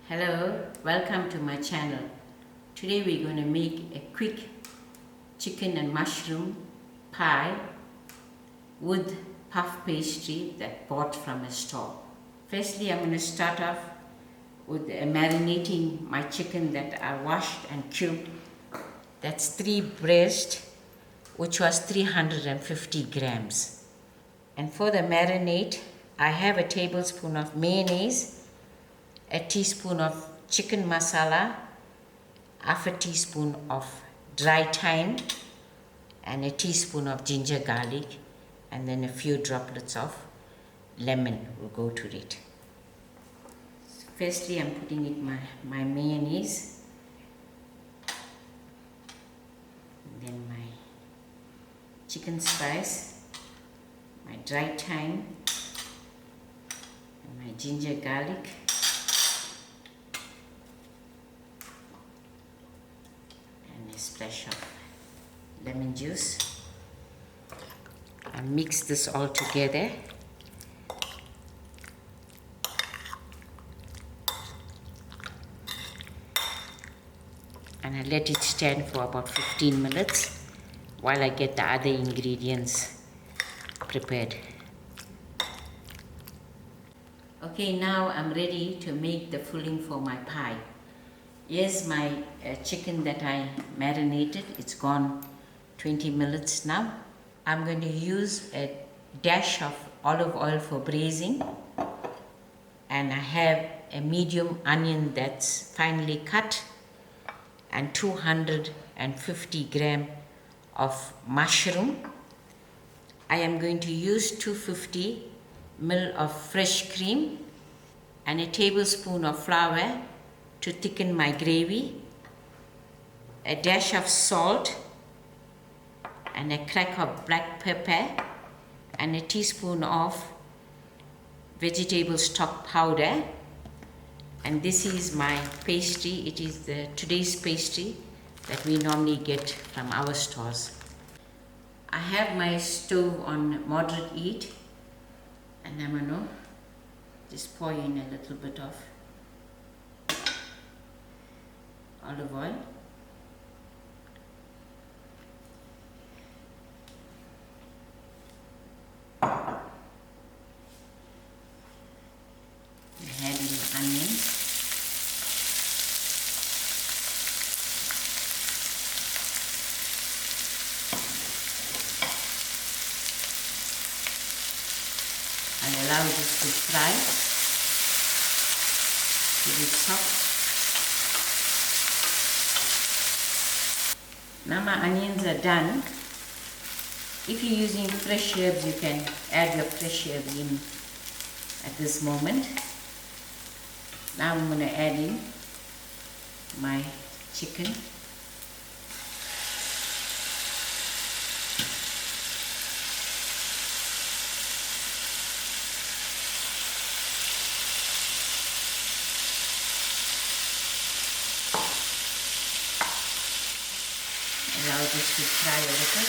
Hello, welcome to my channel. Today we're going to make a quick chicken and mushroom pie with puff pastry that bought from a store. Firstly, I'm going to start off with marinating my chicken that I washed and cubed. That's 3 breast, which was 350 grams. And for the marinade, I have a tablespoon of mayonnaise, a teaspoon of chicken masala, half a teaspoon of dry thyme, and a teaspoon of ginger garlic, and then a few droplets of lemon will go to it. So firstly, I'm putting in my mayonnaise, and then my chicken spice, my dry thyme, and my ginger garlic, a splash of lemon juice, and mix this all together. And I let it stand for about 15 minutes while I get the other ingredients prepared. Okay, now I'm ready to make the filling for my pie. Here's my chicken that I marinated. It's gone 20 minutes now. I'm going to use a dash of olive oil for braising, and I have a medium onion that's finely cut and 250 grams of mushroom. I am going to use 250 ml of fresh cream and a tablespoon of flour to thicken my gravy, a dash of salt, and a crack of black pepper, and a teaspoon of vegetable stock powder. And this is my pastry. It is today's pastry that we normally get from our stores. I have my stove on moderate heat, and I'm going to just pour in a little bit of olive oil, add in the onions, and allow this to fry till it's soft. Now my onions are done. If you're using fresh herbs, you can add your fresh herbs in at this moment. Now I'm going to add in my chicken. Allow this to fry a little.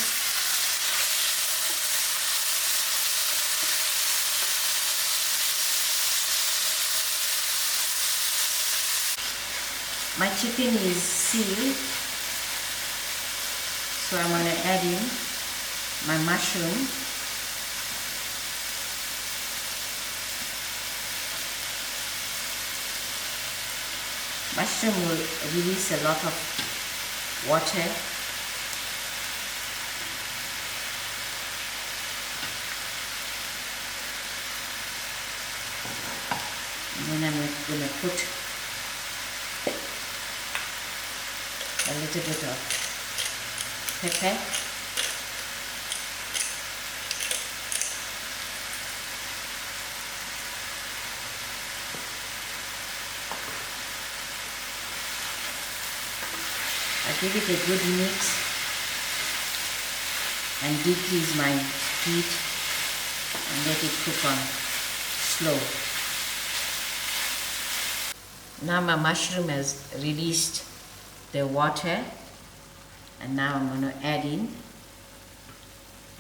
My chicken is sealed, so I'm going to add in my mushroom. Mushroom will release a lot of water. And then I'm going to put a little bit of pepper, I give it a good mix and decrease my heat and let it cook on slow. Now my mushroom has released the water, and now I'm going to add in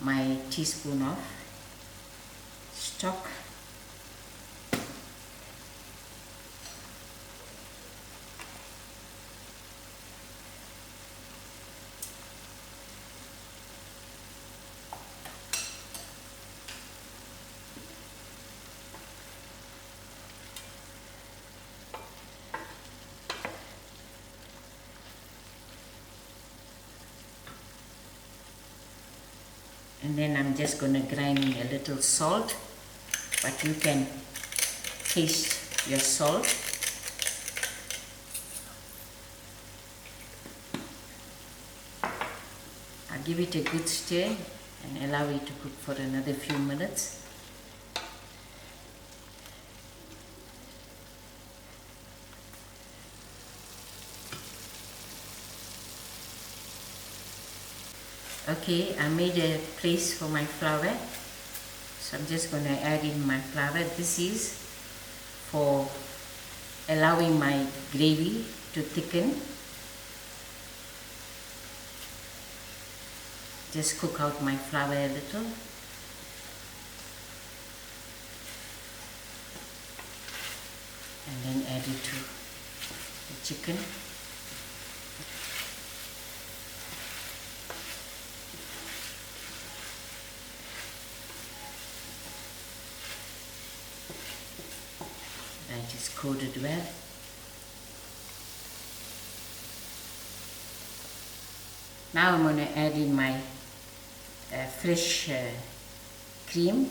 my teaspoon of stock, And then I'm just going to grind in a little salt, but you can taste your salt. I'll give it a good stir and allow it to cook for another few minutes. Okay, I made a place for my flour, so I'm just going to add in my flour. This is for allowing my gravy to thicken. Just cook out my flour a little. And then add it to the chicken. That is coated well. Now I'm going to add in my fresh cream.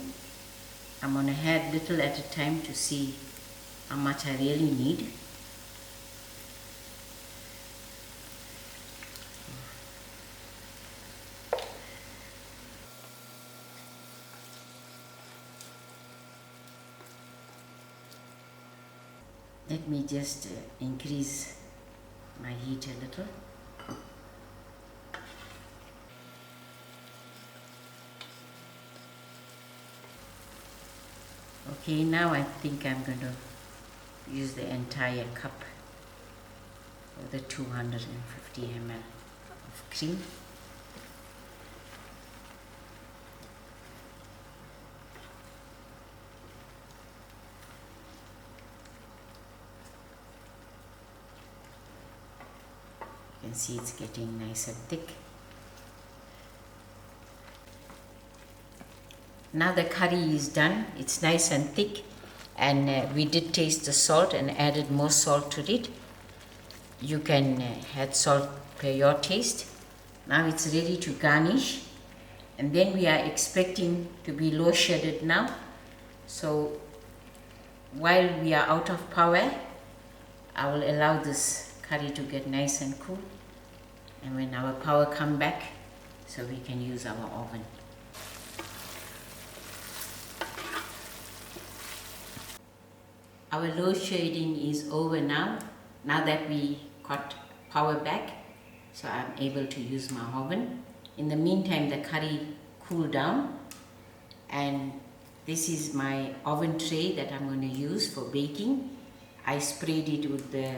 I'm going to add little at a time to see how much I really need. Let me just increase my heat a little. Okay, now I think I'm going to use the entire cup of the 250 ml of cream. You can see it's getting nice and thick. Now the curry is done. It's nice and thick, and we did taste the salt and added more salt to it. You can add salt per your taste. Now it's ready to garnish, and then we are expecting to be low shaded now. So while we are out of power, I will allow this curry to get nice and cool, and when our power come back, so we can use our oven. Our low shading is over now that we got power back, so I'm able to use my oven. In the meantime, the curry cooled down, and this is my oven tray that I'm going to use for baking. I sprayed it with the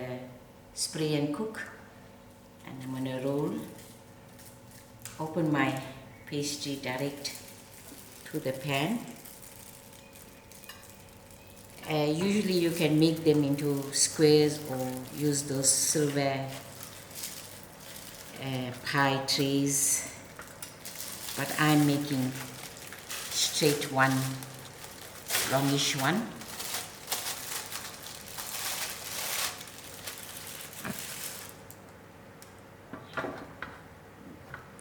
spray and cook, and I'm going to roll. Open my pastry direct to the pan. Usually you can make them into squares or use those silver pie trays, but I'm making straight one, longish one.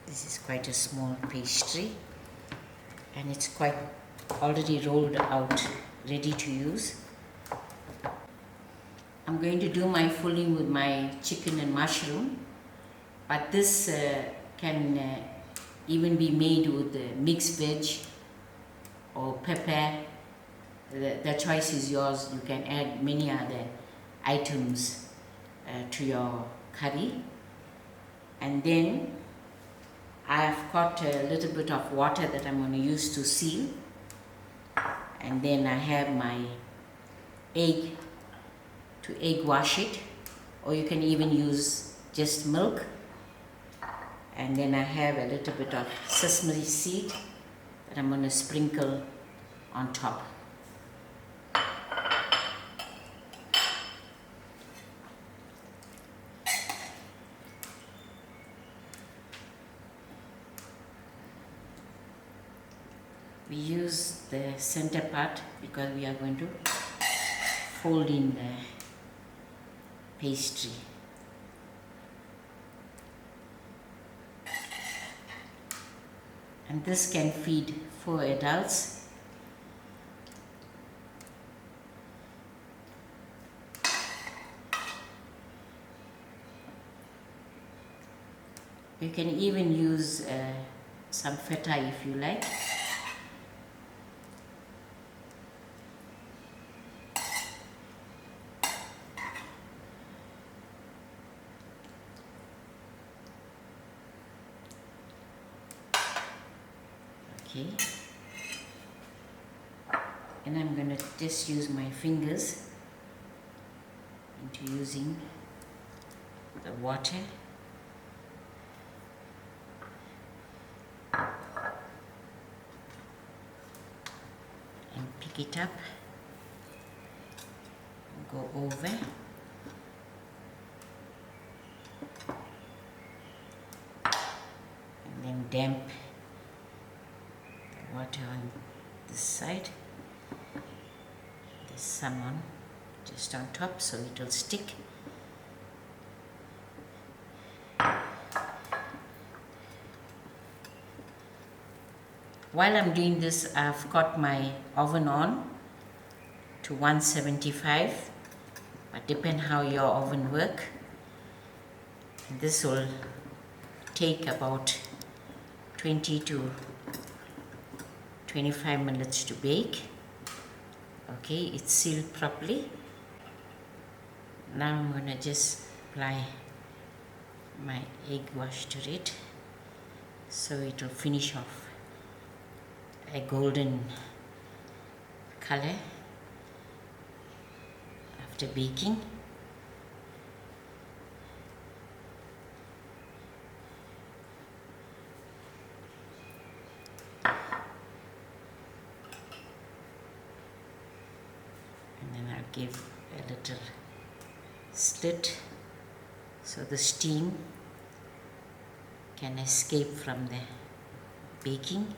This is quite a small pastry, and it's quite already rolled out, ready to use. I'm going to do my filling with my chicken and mushroom, but this can even be made with mixed veg or pepper. The choice is yours. You can add many other items to your curry. And then I've got a little bit of water that I'm going to use to seal. And then I have my egg to egg wash it, or you can even use just milk. And then I have a little bit of sesame seed that I'm going to sprinkle on top. We use the center part because we are going to fold in the pastry. and this can feed 4 adults. You can even use some feta if you like. Okay, and I'm going to just use my fingers into using the water. And pick it up, go over, and then damp the water on this side. There's some on just on top so it will stick. While I'm doing this, I've got my oven on to 175, but depend how your oven work. And this will take about 20 to 25 minutes to bake. Okay, it's sealed properly. Now I'm going to just apply my egg wash to it so it will finish off a golden color after baking. And then I'll give a little slit so the steam can escape from the baking.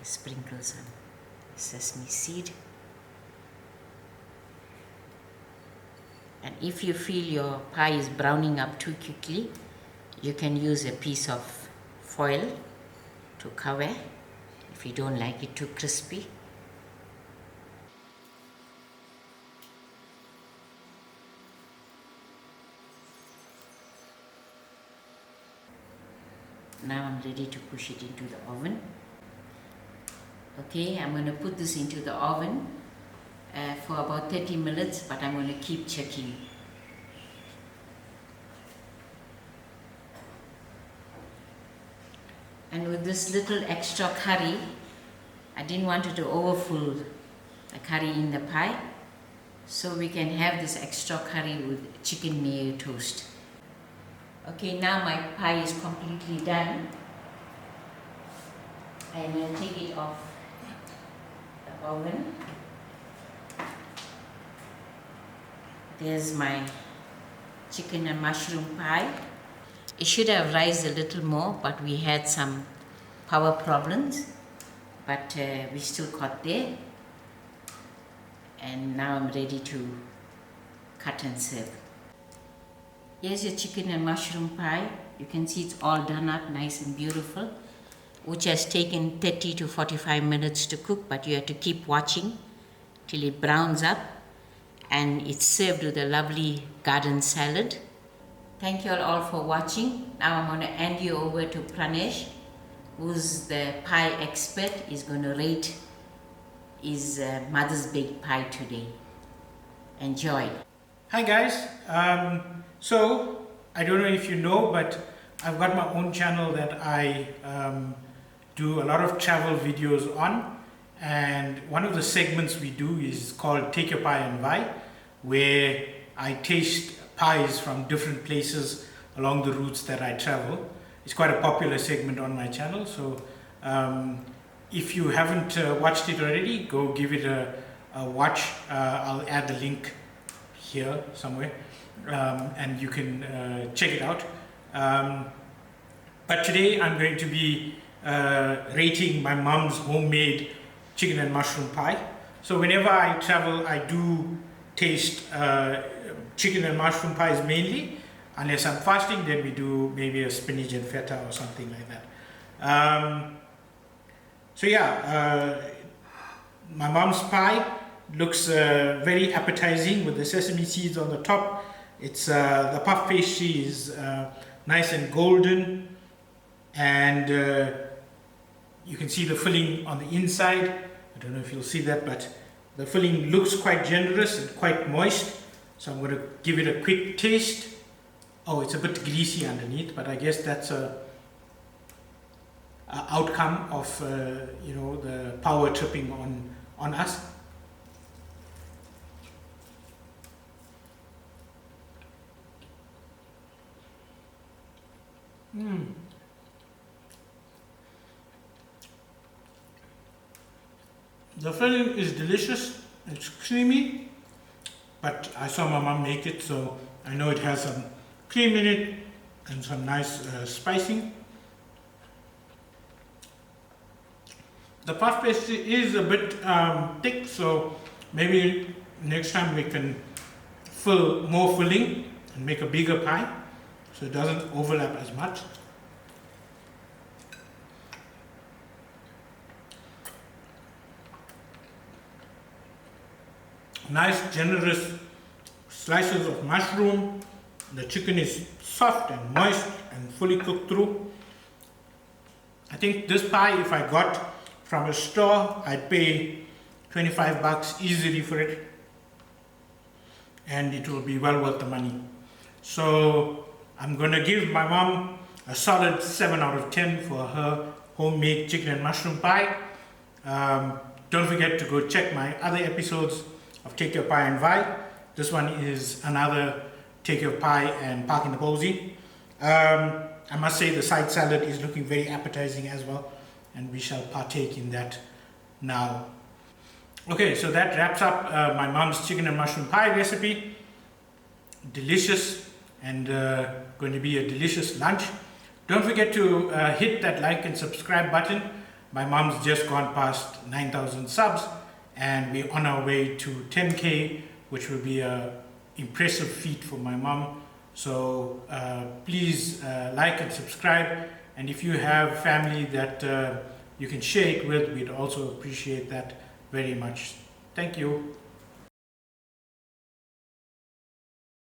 Sprinkle some sesame seed, and if you feel your pie is browning up too quickly, you can use a piece of foil to cover if you don't like it too crispy. Now I'm ready to push it into the oven. Okay, I'm going to put this into the oven for about 30 minutes, but I'm going to keep checking. And with this little extra curry, I didn't want it to overfill the curry in the pie, so we can have this extra curry with chicken mayo toast. Okay, now my pie is completely done. I'm going to take it off the oven. There's my chicken and mushroom pie. It should have rised a little more, but we had some power problems, but we still got there. And now I'm ready to cut and serve. Here's your chicken and mushroom pie. You can see it's all done up nice and beautiful, which has taken 30 to 45 minutes to cook, but you have to keep watching till it browns up, and it's served with a lovely garden salad. Thank you all for watching. Now I'm going to hand you over to Pranesh, who's the pie expert. Is going to rate his mother's baked pie today. Enjoy. Hi guys, so I don't know if you know, but I've got my own channel that I do a lot of travel videos on, and one of the segments we do is called Take Your Pie and Vai, where I taste pies from different places along the routes that I travel. It's quite a popular segment on my channel, so if you haven't watched it already, go give it a watch. I'll add the link here somewhere, and you can check it out. But today I'm going to be rating my mom's homemade chicken and mushroom pie. So whenever I travel, I do taste chicken and mushroom pies mainly. Unless I'm fasting, then we do maybe a spinach and feta or something like that. So yeah, my mom's pie looks very appetizing with the sesame seeds on the top. It's the puff pastry is nice and golden, and you can see the filling on the inside. I don't know if you'll see that, but the filling looks quite generous and quite moist. So I'm going to give it a quick taste. Oh, it's a bit greasy underneath, but I guess that's a outcome of you know, the power tripping on us. The filling is delicious. It's creamy, but I saw my mom make it, so I know it has some cream in it and some nice spicing. The puff pastry is a bit thick, so maybe next time we can fill more filling and make a bigger pie so it doesn't overlap as much. Nice generous slices of mushroom. The chicken is soft and moist and fully cooked through. I think this pie, if I got from a store, I'd pay 25 bucks easily for it, and it will be well worth the money. So I'm gonna give my mom a solid 7 out of 10 for her homemade chicken and mushroom pie. Don't forget to go check my other episodes of Take Your Pie and Vibe. This one is another Take Your Pie and Park in the Posy. I must say the side salad is looking very appetizing as well, and we shall partake in that now. Okay, so that wraps up my mom's chicken and mushroom pie recipe. Delicious, and going to be a delicious lunch. Don't forget to hit that like and subscribe button. My mom's just gone past 9,000 subs, and we're on our way to 10K, which will be a impressive feat for my mom. So please like and subscribe, and if you have family that you can share it with, we'd also appreciate that very much. Thank you.